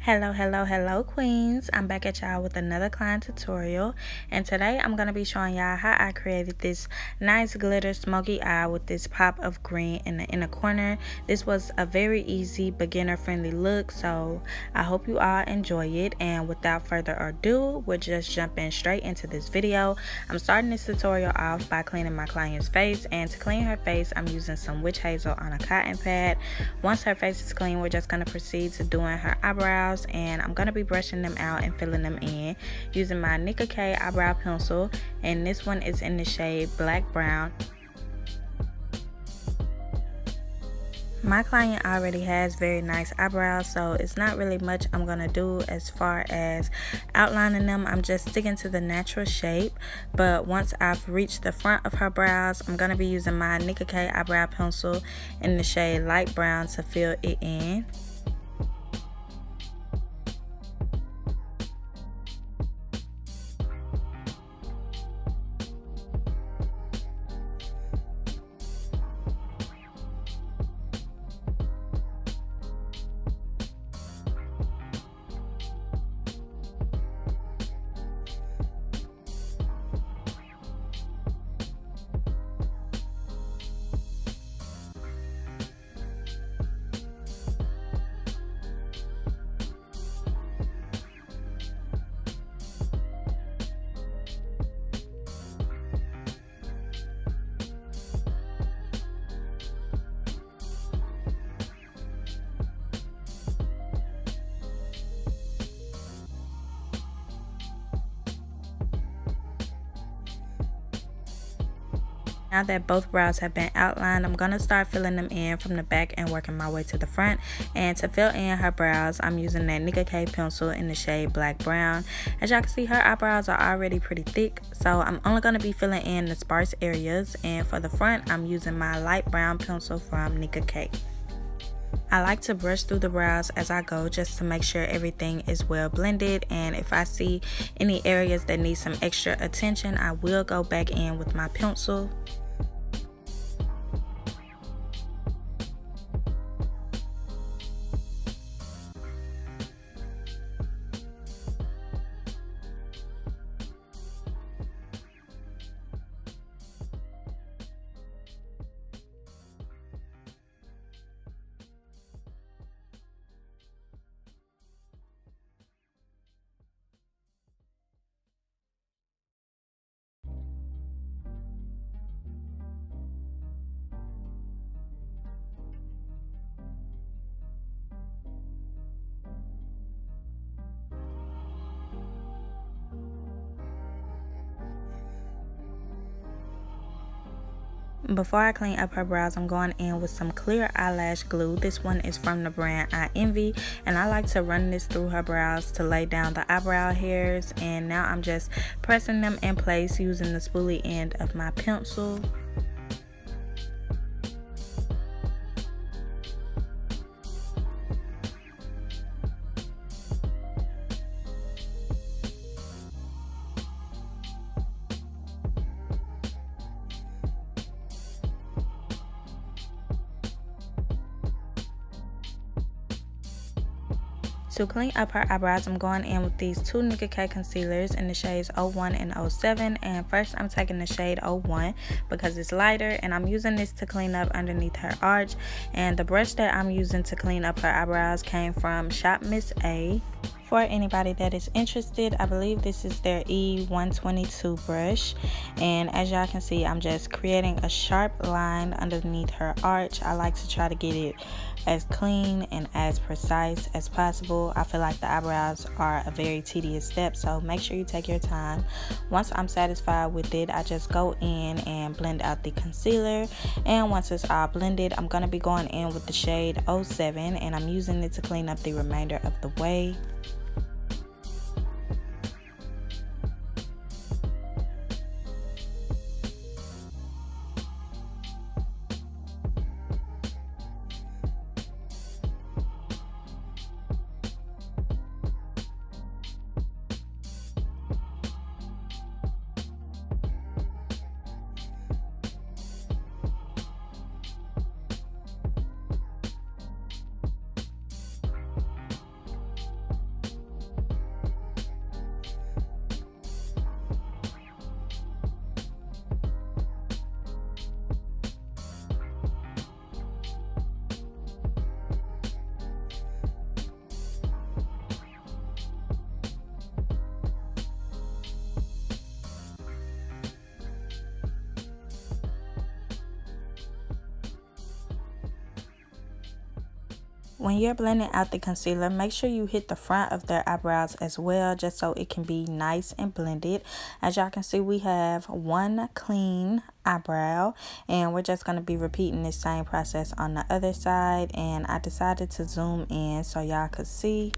Hello queens. I'm back at y'all with another client tutorial, and today I'm going to be showing y'all how I created this nice glitter smoky eye with this pop of green in the inner corner. This was a very easy beginner friendly look, so I hope you all enjoy it. And without further ado, we're just jumping straight into this video. I'm starting this tutorial off by cleaning my client's face, and to clean her face I'm using some witch hazel on a cotton pad. Once her face is clean, we're just going to proceed to doing her eyebrows, and I'm going to be brushing them out and filling them in using my Nicka K eyebrow pencil, and this one is in the shade Black Brown. My client already has very nice eyebrows, so it's not really much I'm going to do as far as outlining them. I'm just sticking to the natural shape, but once I've reached the front of her brows, I'm going to be using my Nicka K eyebrow pencil in the shade Light Brown to fill it in. Now that both brows have been outlined, I'm going to start filling them in from the back and working my way to the front. And to fill in her brows, I'm using that Nicka K pencil in the shade Black Brown. As y'all can see, her eyebrows are already pretty thick, so I'm only going to be filling in the sparse areas. And for the front, I'm using my light brown pencil from Nicka K. I like to brush through the brows as I go just to make sure everything is well blended, and if I see any areas that need some extra attention, I will go back in with my pencil. Before I clean up her brows, I'm going in with some clear eyelash glue. This one is from the brand I Envy, and I like to run this through her brows to lay down the eyebrow hairs. And now I'm just pressing them in place using the spoolie end of my pencil. To clean up her eyebrows, I'm going in with these two Nicka K concealers in the shades 01 and 07. And first I'm taking the shade 01 because it's lighter, and I'm using this to clean up underneath her arch. And the brush that I'm using to clean up her eyebrows came from Shop Miss A. For anybody that is interested, I believe this is their E122 brush, and as y'all can see, I'm just creating a sharp line underneath her arch. I like to try to get it as clean and as precise as possible. I feel like the eyebrows are a very tedious step, so make sure you take your time. Once I'm satisfied with it, I just go in and blend out the concealer, and once it's all blended, I'm going to be going in with the shade 07, and I'm using it to clean up the remainder of the way. When you're blending out the concealer, make sure you hit the front of their eyebrows as well, just so it can be nice and blended. As y'all can see, we have one clean eyebrow, and we're just going to be repeating this same process on the other side. And I decided to zoom in so y'all could see.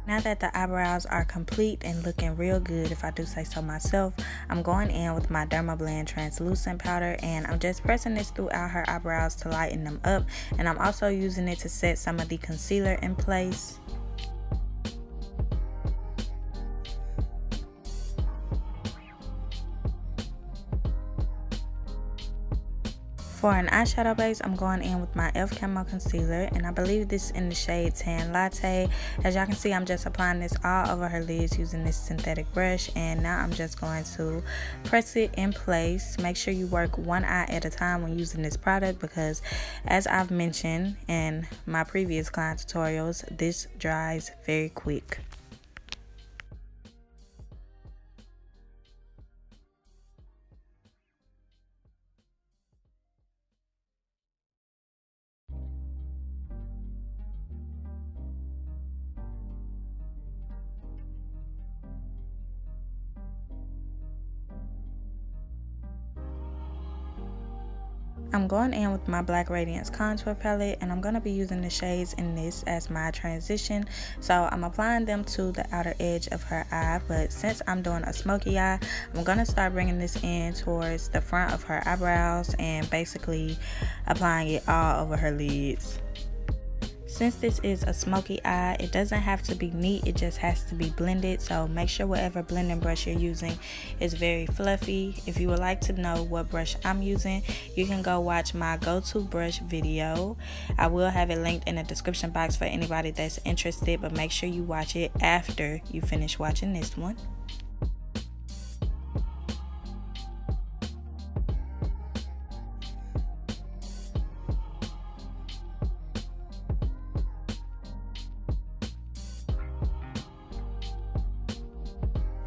Now that the eyebrows are complete and looking real good, if I do say so myself, I'm going in with my Dermablend translucent powder, and I'm just pressing this throughout her eyebrows to lighten them up, and I'm also using it to set some of the concealer in place. For an eyeshadow base, I'm going in with my e.l.f. Camo Concealer, and I believe this is in the shade Tan Latte. As y'all can see, I'm just applying this all over her lids using this synthetic brush, and now I'm just going to press it in place. Make sure you work one eye at a time when using this product, because as I've mentioned in my previous client tutorials, this dries very quick. I'm going in with my Black Radiance contour palette, and I'm going to be using the shades in this as my transition. So I'm applying them to the outer edge of her eye, but since I'm doing a smoky eye, I'm going to start bringing this in towards the front of her eyebrows and basically applying it all over her lids. Since this is a smoky eye, it doesn't have to be neat, it just has to be blended. So make sure whatever blending brush you're using is very fluffy. If you would like to know what brush I'm using, you can go watch my go-to brush video. I will have it linked in the description box for anybody that's interested, but make sure you watch it after you finish watching this one.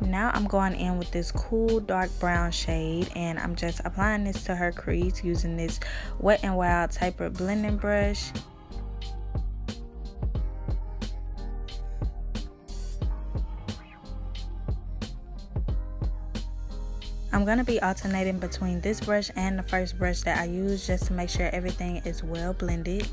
Now I'm going in with this cool dark brown shade, and I'm just applying this to her crease using this Wet n Wild tapered blending brush. I'm going to be alternating between this brush and the first brush that I used, just to make sure everything is well blended.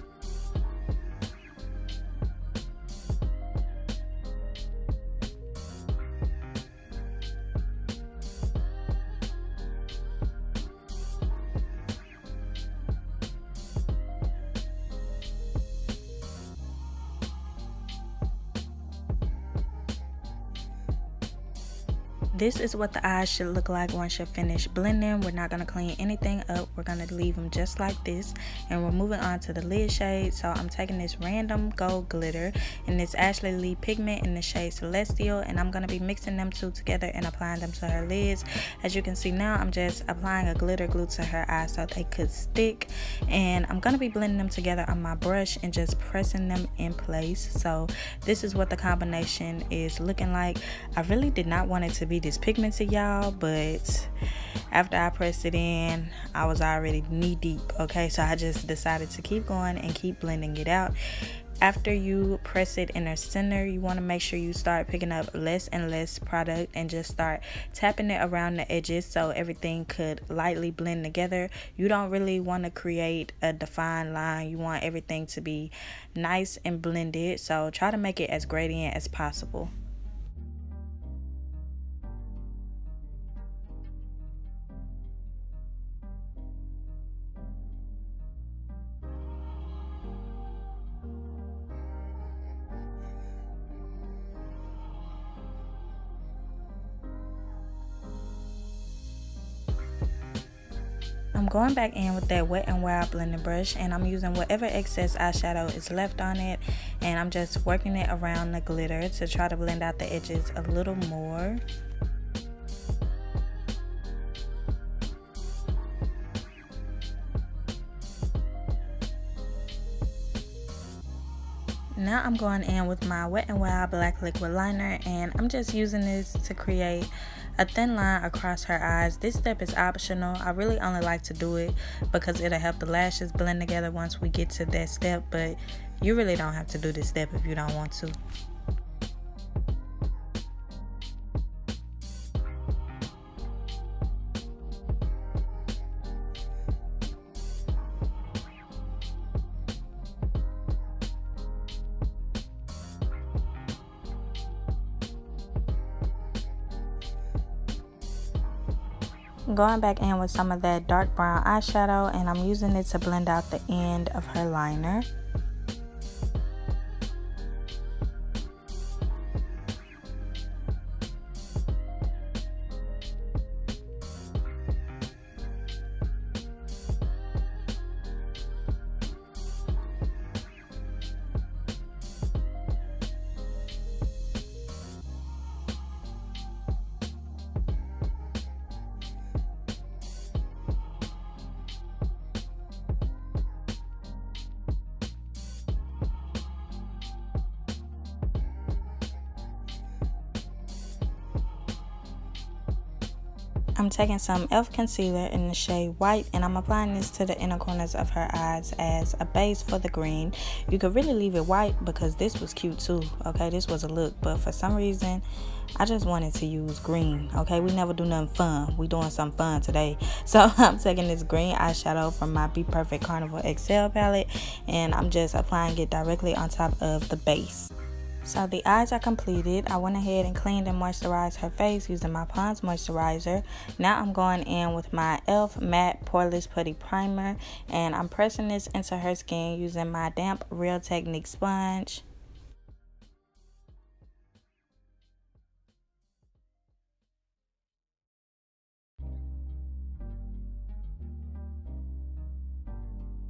This is what the eyes should look like once you're finished blending. We're not going to clean anything up. We're going to leave them just like this. And we're moving on to the lid shade. So I'm taking this random gold glitter and this Ashley Lee pigment in the shade Celestial. And I'm going to be mixing them two together and applying them to her lids. As you can see now, I'm just applying a glitter glue to her eyes so they could stick. And I'm going to be blending them together on my brush and just pressing them in place. So this is what the combination is looking like. I really did not want it to be this pigmented, y'all, but after I pressed it in, I was already knee deep. Okay, so I just decided to keep going and keep blending it out. After you press it in the center, you want to make sure you start picking up less and less product and just start tapping it around the edges so everything could lightly blend together. You don't really want to create a defined line. You want everything to be nice and blended, so try to make it as gradient as possible. I'm going back in with that Wet n Wild blending brush, and I'm using whatever excess eyeshadow is left on it, and I'm just working it around the glitter to try to blend out the edges a little more. Now I'm going in with my Wet n Wild black liquid liner, and I'm just using this to create a thin line across her eyes. This step is optional. I really only like to do it because it'll help the lashes blend together once we get to that step, but you really don't have to do this step if you don't want to. Going back in with some of that dark brown eyeshadow, and I'm using it to blend out the end of her liner. I'm taking some e.l.f. concealer in the shade White, and I'm applying this to the inner corners of her eyes as a base for the green. You could really leave it white because this was cute too, okay? This was a look, but for some reason, I just wanted to use green, okay? We never do nothing fun. We doing something fun today. So I'm taking this green eyeshadow from my Be Perfect Carnival XL palette, and I'm just applying it directly on top of the base. So the eyes are completed. I went ahead and cleaned and moisturized her face using my Pond's moisturizer. Now I'm going in with my e.l.f. matte poreless putty primer, and I'm pressing this into her skin using my damp Real Technic sponge.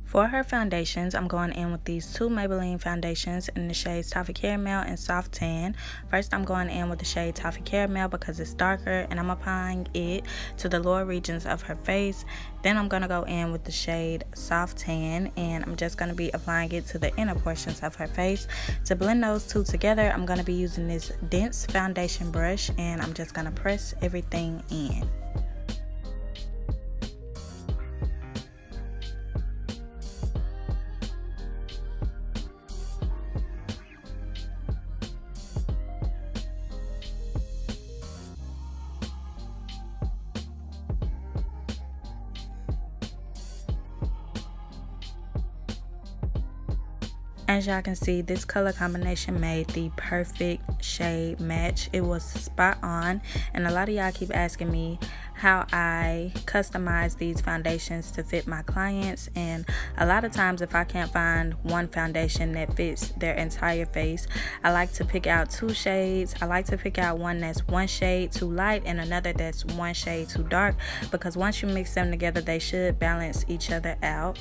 For her foundations, I'm going in with these two Maybelline foundations in the shades Toffee Caramel and Soft Tan. First, I'm going in with the shade Toffee Caramel because it's darker, and I'm applying it to the lower regions of her face. Then I'm going to go in with the shade Soft Tan, and I'm just going to be applying it to the inner portions of her face. To blend those two together, I'm going to be using this dense foundation brush, and I'm just going to press everything in. As y'all can see, this color combination made the perfect shade match. It was spot on, and a lot of y'all keep asking me, how I customize these foundations to fit my clients. And a lot of times if I can't find one foundation that fits their entire face, I like to pick out 2 shades. I like to pick out one that's 1 shade too light and another that's 1 shade too dark, because once you mix them together they should balance each other out.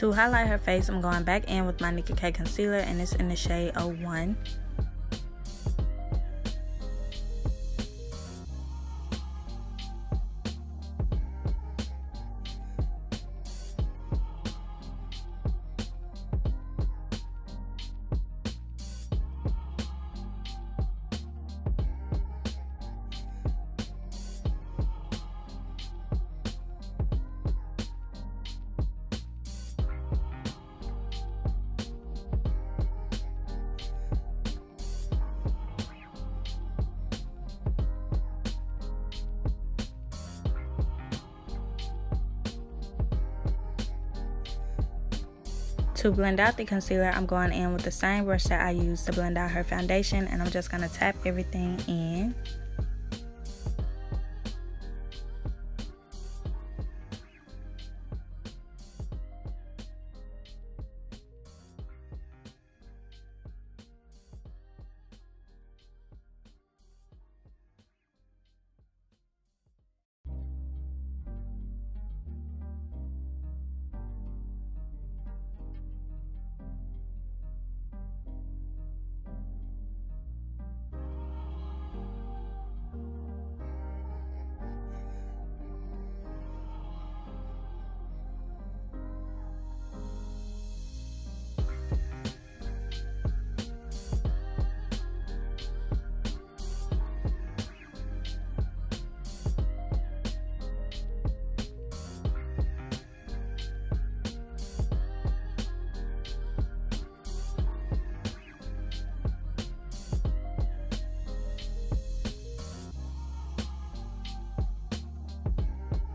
To highlight her face, I'm going back in with my Nicka K concealer, and it's in the shade 01. To blend out the concealer, I'm going in with the same brush that I used to blend out her foundation, and I'm just going to tap everything in.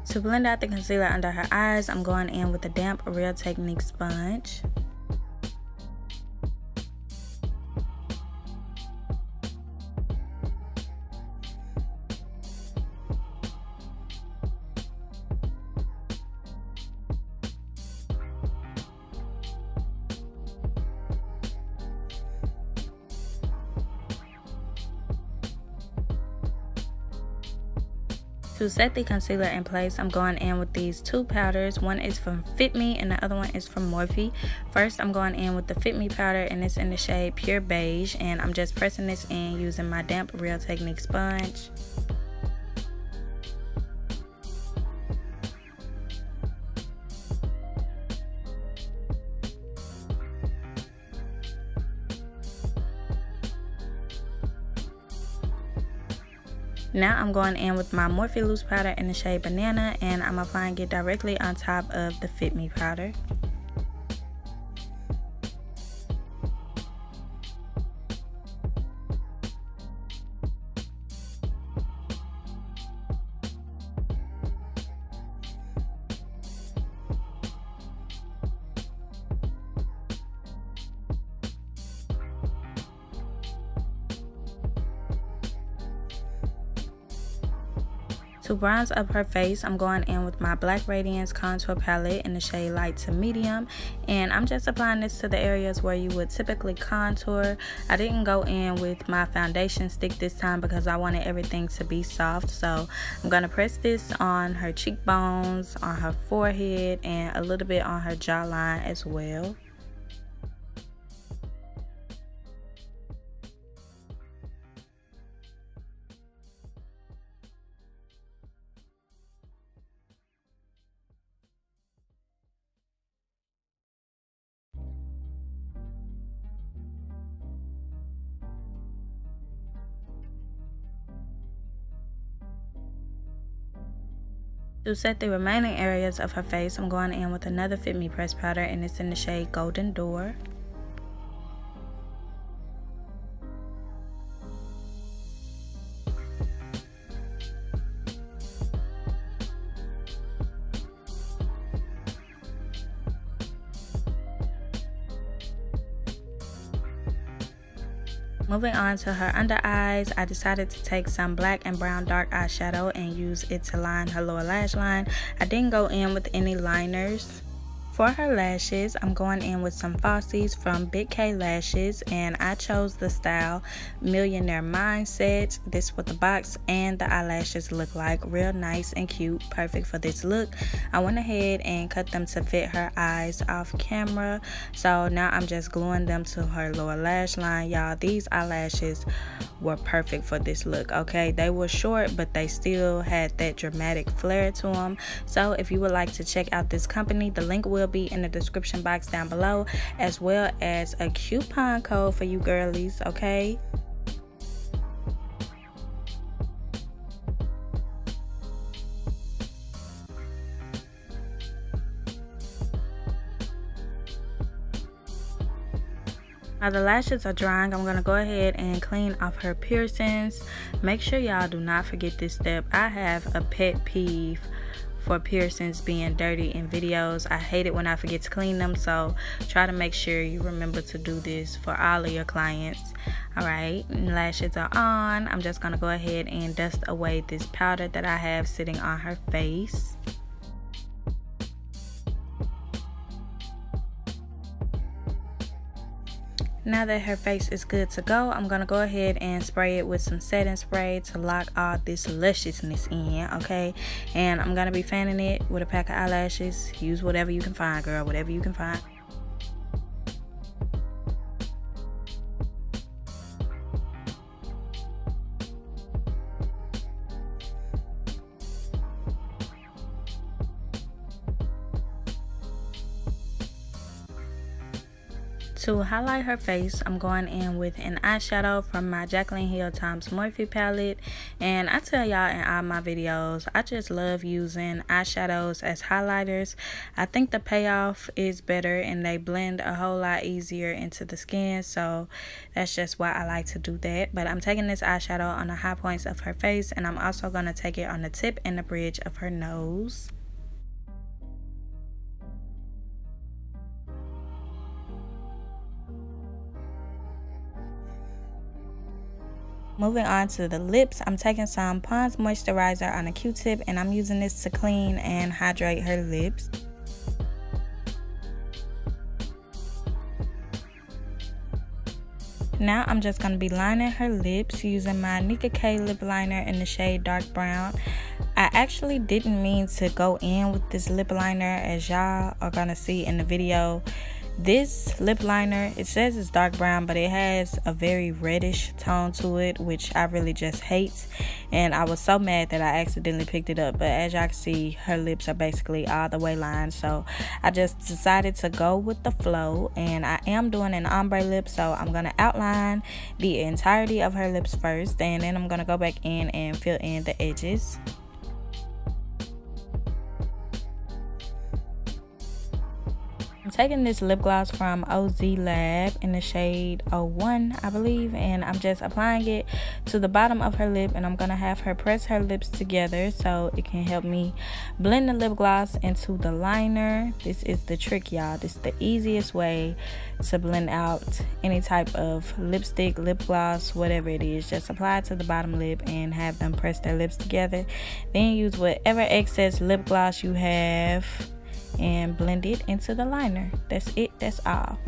To blend out the concealer under her eyes, I'm going in with a damp Real Technic sponge. To set the concealer in place, I'm going in with these 2 powders. One is from Fit Me and the other one is from Morphe. First, I'm going in with the Fit Me powder, and it's in the shade Pure Beige, and I'm just pressing this in using my damp Real Technic sponge. Now I'm going in with my Morphe loose powder in the shade Banana, and I'm applying it directly on top of the Fit Me powder. To bronze up her face, I'm going in with my Black Radiance contour palette in the shade Light to Medium, and I'm just applying this to the areas where you would typically contour. I didn't go in with my foundation stick this time because I wanted everything to be soft, so I'm going to press this on her cheekbones, on her forehead, and a little bit on her jawline as well. To set the remaining areas of her face, I'm going in with another Fit Me pressed powder, and it's in the shade Golden Dore. Moving on to her under eyes, I decided to take some black and brown dark eyeshadow and use it to line her lower lash line. I didn't go in with any liners. For her lashes, I'm going in with some falsies from Big K Lashes, and I chose the style Millionaire Mindset. This is what the box and the eyelashes look like. Real nice and cute, perfect for this look. I went ahead and cut them to fit her eyes off camera. So now I'm just gluing them to her lower lash line. Y'all, these eyelashes were perfect for this look, okay? They were short, but they still had that dramatic flair to them. So if you would like to check out this company, the link will be in the description box down below, as well as a coupon code for you girlies, okay? Now the lashes are drying, I'm going to go ahead and clean off her piercings. Make sure y'all do not forget this step. I have a pet peeve for piercings being dirty in videos. I hate it when I forget to clean them, so try to make sure you remember to do this for all of your clients. Alright, lashes are on. I'm just going to go ahead and dust away this powder that I have sitting on her face. Now that her face is good to go, I'm going to go ahead and spray it with some setting spray to lock all this lusciousness in, okay? And I'm going to be fanning it with a pack of eyelashes. Use whatever you can find, girl, whatever you can find. To highlight her face, I'm going in with an eyeshadow from my Jaclyn Hill x Morphe palette. And I tell y'all in all my videos, I just love using eyeshadows as highlighters. I think the payoff is better and they blend a whole lot easier into the skin. So that's just why I like to do that. But I'm taking this eyeshadow on the high points of her face, and I'm also going to take it on the tip and the bridge of her nose. Moving on to the lips, I'm taking some Pond's moisturizer on a Q-tip, and I'm using this to clean and hydrate her lips. Now I'm just going to be lining her lips using my Nicka K lip liner in the shade dark brown. I actually didn't mean to go in with this lip liner, as y'all are going to see in the video. This lip liner, it says it's dark brown, but it has a very reddish tone to it, which I really just hate. And I was so mad that I accidentally picked it up. But as y'all can see, her lips are basically all the way lined. So I just decided to go with the flow. And I am doing an ombre lip, so I'm going to outline the entirety of her lips first. And then I'm going to go back in and fill in the edges. I'm taking this lip gloss from OZ Lab in the shade 01, I believe, and I'm just applying it to the bottom of her lip, and I'm going to have her press her lips together so it can help me blend the lip gloss into the liner. This is the trick, y'all. This is the easiest way to blend out any type of lipstick, lip gloss, whatever it is. Just apply it to the bottom lip and have them press their lips together. Then use whatever excess lip gloss you have and blend it into the liner. That's it, that's all.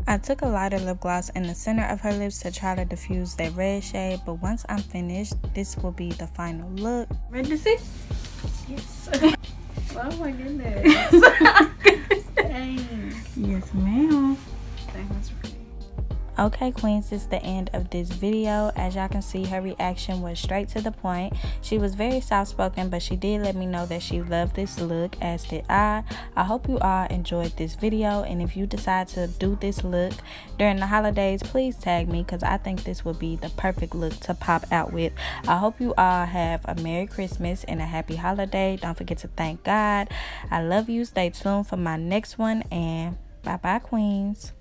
I took a lighter lip gloss in the center of her lips to try to diffuse that red shade, but once I'm finished, this will be the final look. Ready to see? Yes. Oh my goodness. Dang. Yes, ma'am. Dang, that's pretty. Okay, queens, this is the end of this video. As y'all can see, her reaction was straight to the point. She was very soft-spoken, but she did let me know that she loved this look, as did I. I hope you all enjoyed this video, and if you decide to do this look during the holidays, please tag me, because I think this would be the perfect look to pop out with. I hope you all have a Merry Christmas and a Happy Holiday. Don't forget to thank God. I love you. Stay tuned for my next one, and bye-bye, queens.